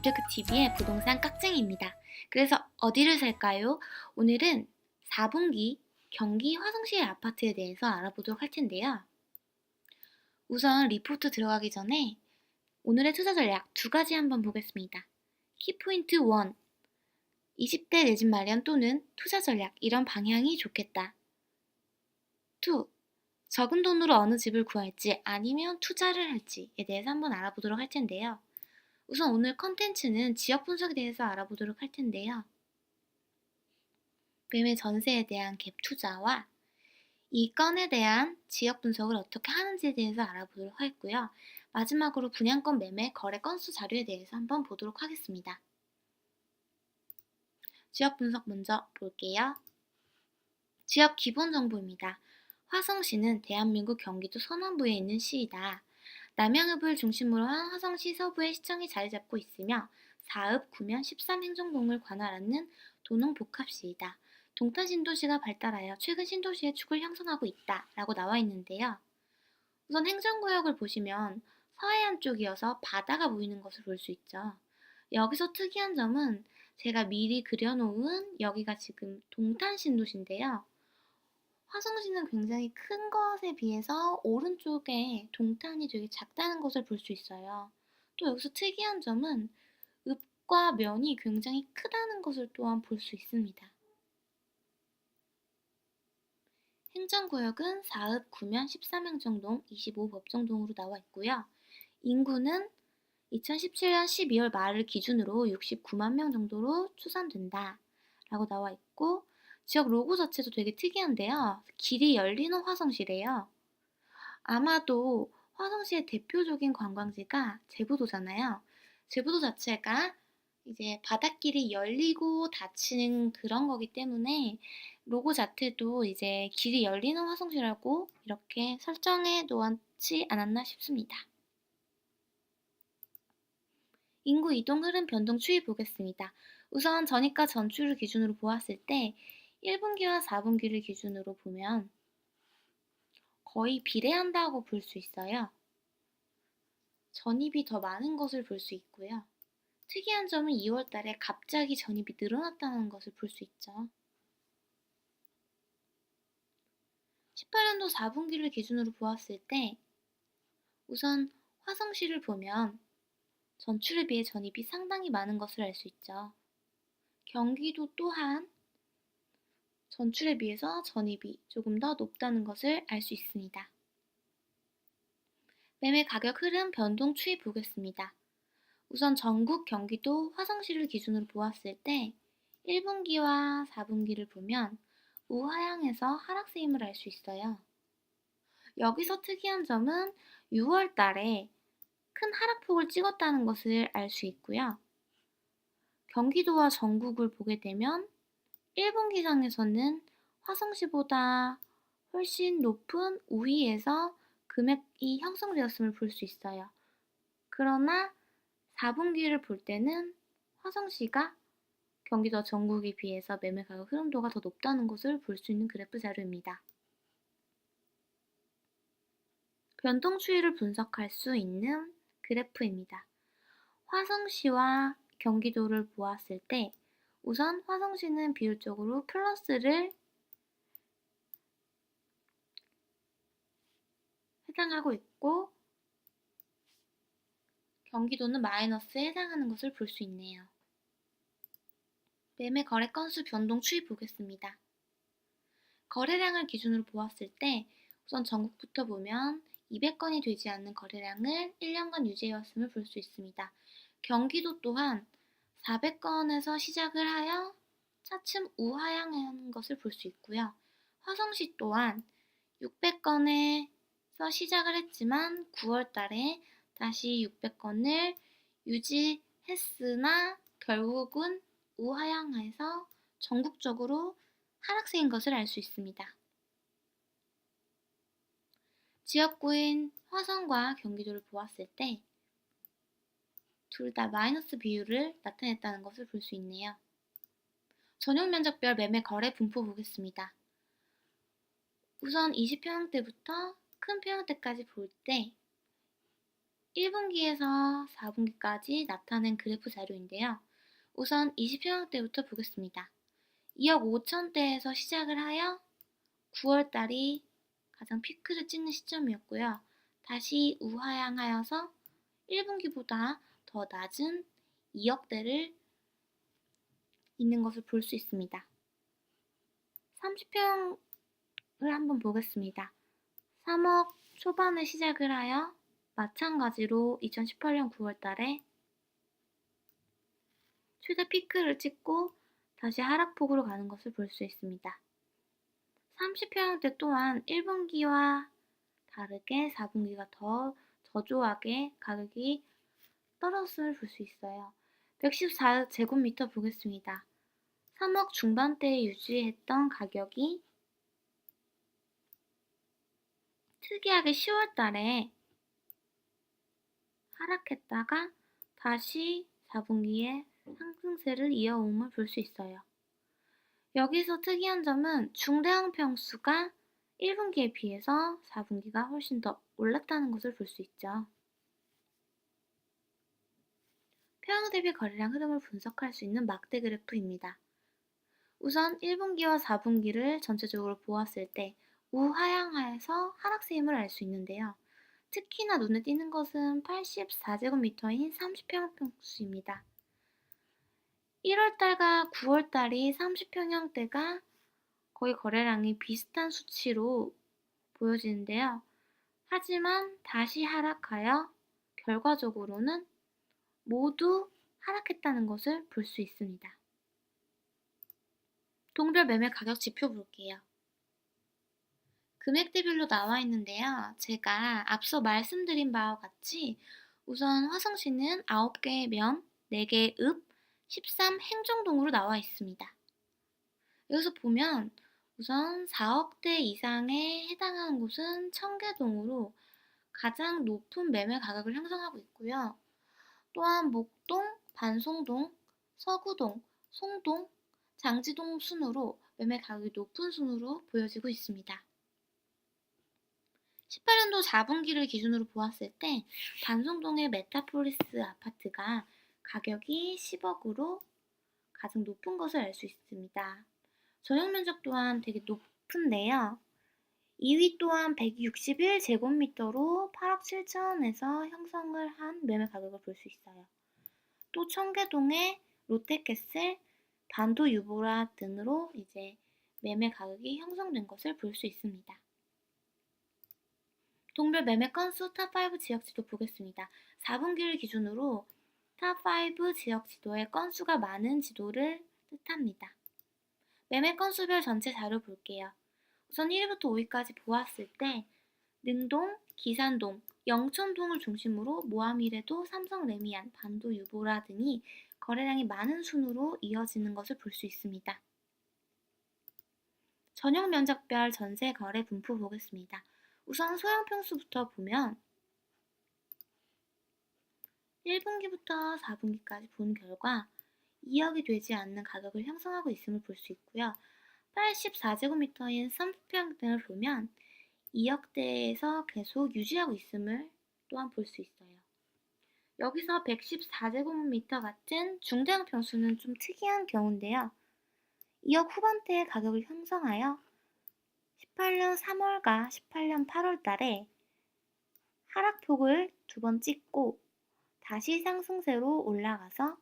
재테크TV의 부동산 깍쟁이입니다. 그래서 어디를 살까요? 오늘은 4분기 경기 화성시의 아파트에 대해서 알아보도록 할 텐데요. 우선 리포트 들어가기 전에 오늘의 투자 전략 두 가지 한번 보겠습니다. 키포인트 1. 20대 내 집 마련 또는 투자 전략 이런 방향이 좋겠다. 2. 적은 돈으로 어느 집을 구할지 아니면 투자를 할지에 대해서 한번 알아보도록 할 텐데요. 우선 오늘 컨텐츠는 지역 분석에 대해서 알아보도록 할 텐데요. 매매 전세에 대한 갭 투자와 이 건에 대한 지역 분석을 어떻게 하는지에 대해서 알아보도록 하겠고요. 마지막으로 분양권 매매 거래 건수 자료에 대해서 한번 보도록 하겠습니다. 지역 분석 먼저 볼게요. 지역 기본 정보입니다. 화성시는 대한민국 경기도 서남부에 있는 시이다. 남양읍을 중심으로 한 화성시 서부에 시청이 자리 잡고 있으며 4읍, 구면, 13행정동을 관할하는 도농복합시이다. 동탄 신도시가 발달하여 최근 신도시의 축을 형성하고 있다 라고 나와 있는데요. 우선 행정구역을 보시면 서해안 쪽이어서 바다가 보이는 것을 볼 수 있죠. 여기서 특이한 점은 제가 미리 그려놓은 여기가 지금 동탄 신도시인데요. 화성시는 굉장히 큰 것에 비해서 오른쪽에 동탄이 되게 작다는 것을 볼 수 있어요. 또 여기서 특이한 점은 읍과 면이 굉장히 크다는 것을 또한 볼 수 있습니다. 행정구역은 4읍, 구면, 13행정동, 25법정동으로 나와 있고요. 인구는 2017년 12월 말을 기준으로 69만 명 정도로 추산된다 라고 나와 있고, 지역 로고 자체도 되게 특이한데요. 길이 열리는 화성시래요. 아마도 화성시의 대표적인 관광지가 제부도잖아요. 제부도 자체가 이제 바닷길이 열리고 닫히는 그런 거기 때문에 로고 자체도 이제 길이 열리는 화성시라고 이렇게 설정해 놓지 않았나 싶습니다. 인구 이동 흐름 변동 추이 보겠습니다. 우선 전입과 전출을 기준으로 보았을 때 1분기와 4분기를 기준으로 보면 거의 비례한다고 볼 수 있어요. 전입이 더 많은 것을 볼 수 있고요. 특이한 점은 2월 달에 갑자기 전입이 늘어났다는 것을 볼 수 있죠. 18년도 4분기를 기준으로 보았을 때 우선 화성시를 보면 전출에 비해 전입이 상당히 많은 것을 알 수 있죠. 경기도 또한 전출에 비해서 전입이 조금 더 높다는 것을 알 수 있습니다. 매매 가격 흐름 변동 추이 보겠습니다. 우선 전국 경기도 화성시를 기준으로 보았을 때 1분기와 4분기를 보면 우하향에서 하락세임을 알 수 있어요. 여기서 특이한 점은 6월 달에 큰 하락폭을 찍었다는 것을 알 수 있고요. 경기도와 전국을 보게 되면 1분기상에서는 화성시보다 훨씬 높은 우위에서 금액이 형성되었음을 볼 수 있어요. 그러나 4분기를 볼 때는 화성시가 경기도와 전국에 비해서 매매 가격 흐름도가 더 높다는 것을 볼 수 있는 그래프 자료입니다. 변동 추이를 분석할 수 있는 그래프입니다. 화성시와 경기도를 보았을 때 우선 화성시는 비율적으로 플러스를 해당하고 있고 경기도는 마이너스에 해당하는 것을 볼 수 있네요. 매매 거래 건수 변동 추이 보겠습니다. 거래량을 기준으로 보았을 때 우선 전국부터 보면 200건이 되지 않는 거래량을 1년간 유지해왔음을 볼 수 있습니다. 경기도 또한 400건에서 시작을 하여 차츰 우하향하는 것을 볼 수 있고요. 화성시 또한 600건에서 시작을 했지만 9월 달에 다시 600건을 유지했으나 결국은 우하향해서 전국적으로 하락세인 것을 알 수 있습니다. 지역구인 화성과 경기도를 보았을 때 둘 다 마이너스 비율을 나타냈다는 것을 볼 수 있네요. 전용 면적별 매매 거래 분포 보겠습니다. 우선 20평형대부터 큰 평형대까지 볼 때 1분기에서 4분기까지 나타낸 그래프 자료인데요. 우선 20평형대부터 보겠습니다. 2억 5천대에서 시작을 하여 9월 달이 가장 피크를 찍는 시점이었고요. 다시 우하향하여서 1분기보다 더 낮은 2억대를 있는 것을 볼 수 있습니다. 30평을 한번 보겠습니다. 3억 초반에 시작을 하여 마찬가지로 2018년 9월 달에 최대 피크를 찍고 다시 하락폭으로 가는 것을 볼 수 있습니다. 30평형대 또한 1분기와 다르게 4분기가 더 저조하게 가격이 떨어졌음을 볼 수 있어요. 114제곱미터 보겠습니다. 3억 중반대에 유지했던 가격이 특이하게 10월 달에 하락했다가 다시 4분기에 상승세를 이어옴을 볼 수 있어요. 여기서 특이한 점은 중대형 평수가 1분기에 비해서 4분기가 훨씬 더 올랐다는 것을 볼 수 있죠. 평형 대비 거래량 흐름을 분석할 수 있는 막대 그래프입니다. 우선 1분기와 4분기를 전체적으로 보았을 때 우하향하에서 하락세임을 알 수 있는데요. 특히나 눈에 띄는 것은 84제곱미터인 30평형 평수입니다. 1월달과 9월달이 30평형대가 거의 거래량이 비슷한 수치로 보여지는데요. 하지만 다시 하락하여 결과적으로는 모두 하락했다는 것을 볼 수 있습니다. 동별 매매 가격 지표 볼게요. 금액대별로 나와 있는데요. 제가 앞서 말씀드린 바와 같이 우선 화성시는 9개의 면, 4개의 읍, 13행정동으로 나와 있습니다. 여기서 보면 우선 4억대 이상에 해당하는 곳은 청계동으로 가장 높은 매매 가격을 형성하고 있고요. 또한 목동, 반송동, 서구동, 송동, 장지동 순으로 매매 가격이 높은 순으로 보여지고 있습니다. 18년도 4분기를 기준으로 보았을 때 반송동의 메타폴리스 아파트가 가격이 10억으로 가장 높은 것을 알 수 있습니다. 전용 면적 또한 되게 높은데요. 2위 또한 161제곱미터로 8억 7천에서 형성을 한 매매 가격을 볼 수 있어요. 또 청계동의 롯데캐슬, 반도 유보라 등으로 이제 매매 가격이 형성된 것을 볼 수 있습니다. 동별 매매 건수 탑5 지역지도 보겠습니다. 4분기를 기준으로 탑5 지역지도의 건수가 많은 지도를 뜻합니다. 매매 건수별 전체 자료 볼게요. 우선 1위부터 5위까지 보았을 때 능동, 기산동, 영천동을 중심으로 모아미래도, 삼성 레미안, 반도 유보라 등이 거래량이 많은 순으로 이어지는 것을 볼 수 있습니다. 전용 면적별 전세 거래 분포 보겠습니다. 우선 소형 평수부터 보면 1분기부터 4분기까지 본 결과 2억이 되지 않는 가격을 형성하고 있음을 볼 수 있고요. 84제곱미터인 30평등을 보면 2억대에서 계속 유지하고 있음을 또한 볼 수 있어요. 여기서 114제곱미터 같은 중대형 평수는 좀 특이한 경우인데요. 2억 후반대의 가격을 형성하여 18년 3월과 18년 8월 달에 하락폭을 2번 찍고 다시 상승세로 올라가서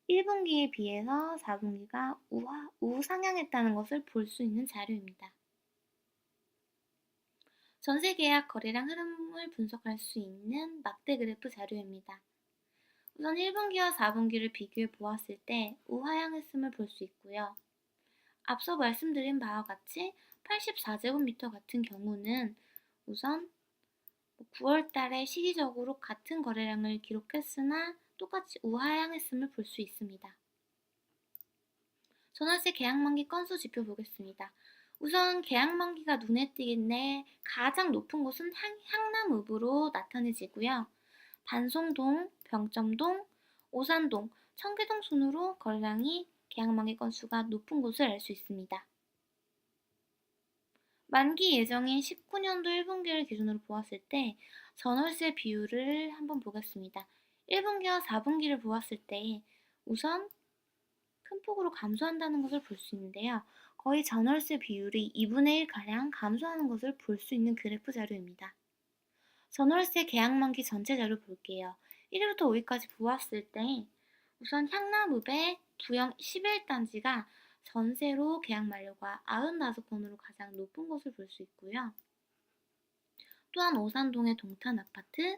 1분기에 비해서 4분기가 우상향했다는 것을 볼 수 있는 자료입니다. 전세계약 거래량 흐름을 분석할 수 있는 막대 그래프 자료입니다. 우선 1분기와 4분기를 비교해 보았을 때 우하향했음을 볼 수 있고요. 앞서 말씀드린 바와 같이 84제곱미터 같은 경우는 우선 9월 달에 시기적으로 같은 거래량을 기록했으나 똑같이 우하향했음을 볼 수 있습니다. 전월세 계약 만기 건수 지표 보겠습니다. 우선 계약 만기가 눈에 띄겠네 가장 높은 곳은 향남읍으로 나타내지고요. 반송동, 병점동, 오산동, 청계동 순으로 거래량이 계약 만기 건수가 높은 곳을 알 수 있습니다. 만기 예정인 19년도 1분기를 기준으로 보았을 때 전월세 비율을 한번 보겠습니다. 1분기와 4분기를 보았을 때 우선 큰 폭으로 감소한다는 것을 볼 수 있는데요. 거의 전월세 비율이 2분의 1가량 감소하는 것을 볼 수 있는 그래프 자료입니다. 전월세 계약 만기 전체 자료 볼게요. 1위부터 5위까지 보았을 때 우선 향남읍의 부영 11단지가 전세로 계약 만료가 95건으로 가장 높은 것을 볼 수 있고요. 또한 오산동의 동탄 아파트,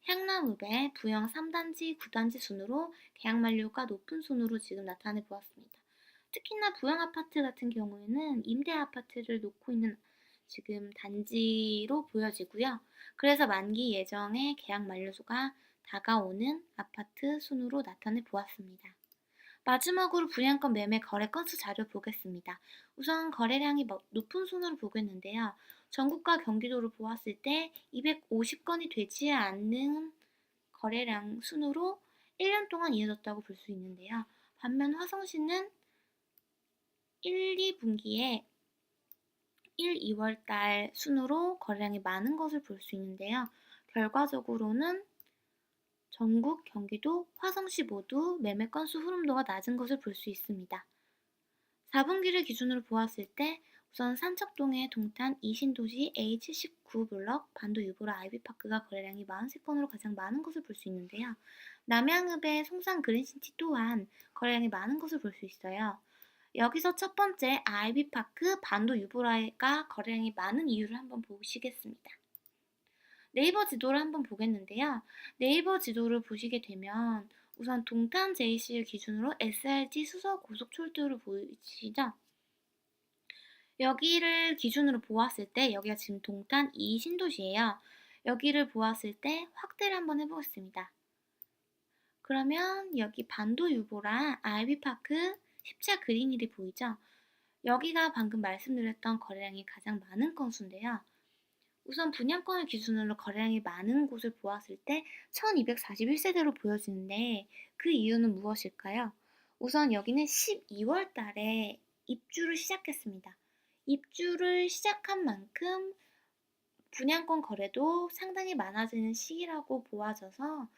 향남읍의 부영 3단지, 9단지 순으로 계약 만료가 높은 순으로 지금 나타내 보았습니다. 특히나 부영 아파트 같은 경우에는 임대 아파트를 놓고 있는 지금 단지로 보여지고요. 그래서 만기 예정의 계약 만료소가 다가오는 아파트 순으로 나타내 보았습니다. 마지막으로 분양권 매매 거래 건수 자료 보겠습니다. 우선 거래량이 높은 순으로 보겠는데요. 전국과 경기도를 보았을 때 250건이 되지 않는 거래량 순으로 1년 동안 이어졌다고 볼 수 있는데요. 반면 화성시는 1, 2분기에 1, 2월 달 순으로 거래량이 많은 것을 볼 수 있는데요. 결과적으로는 전국, 경기도, 화성시 모두 매매 건수 흐름도가 낮은 것을 볼 수 있습니다. 4분기를 기준으로 보았을 때 우선 산척동의 동탄 이신도시 A79블럭 반도 유보라 아이비파크가 거래량이 43건으로 가장 많은 것을 볼 수 있는데요. 남양읍의 송산 그린시티 또한 거래량이 많은 것을 볼 수 있어요. 여기서 첫 번째 아이비파크 반도 유보라가 거래량이 많은 이유를 한번 보시겠습니다. 네이버 지도를 한번 보겠는데요. 네이버 지도를 보시게 되면 우선 동탄 JC를 기준으로 SRT 수서 고속철도를 보이시죠? 여기를 기준으로 보았을 때 여기가 지금 동탄 이 신도시예요. 여기를 보았을 때 확대를 한번 해보겠습니다. 그러면 여기 반도 유보랑 아이비파크, 십차 그린힐이 보이죠? 여기가 방금 말씀드렸던 거래량이 가장 많은 건수인데요. 우선 분양권을 기준으로 거래량이 많은 곳을 보았을 때 1241세대로 보여지는데 그 이유는 무엇일까요? 우선 여기는 12월 달에 입주를 시작했습니다. 입주를 시작한 만큼 분양권 거래도 상당히 많아지는 시기라고 보아져서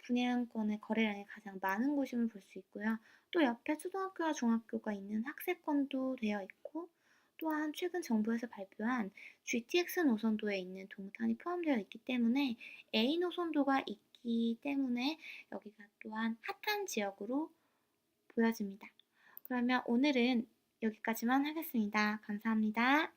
분양권의 거래량이 가장 많은 곳임을 볼 수 있고요. 또 옆에 초등학교와 중학교가 있는 학세권도 되어 있고 또한 최근 정부에서 발표한 GTX 노선도에 있는 동탄이 포함되어 있기 때문에 A 노선도가 있기 때문에 여기가 또한 핫한 지역으로 보여집니다. 그러면 오늘은 여기까지만 하겠습니다. 감사합니다.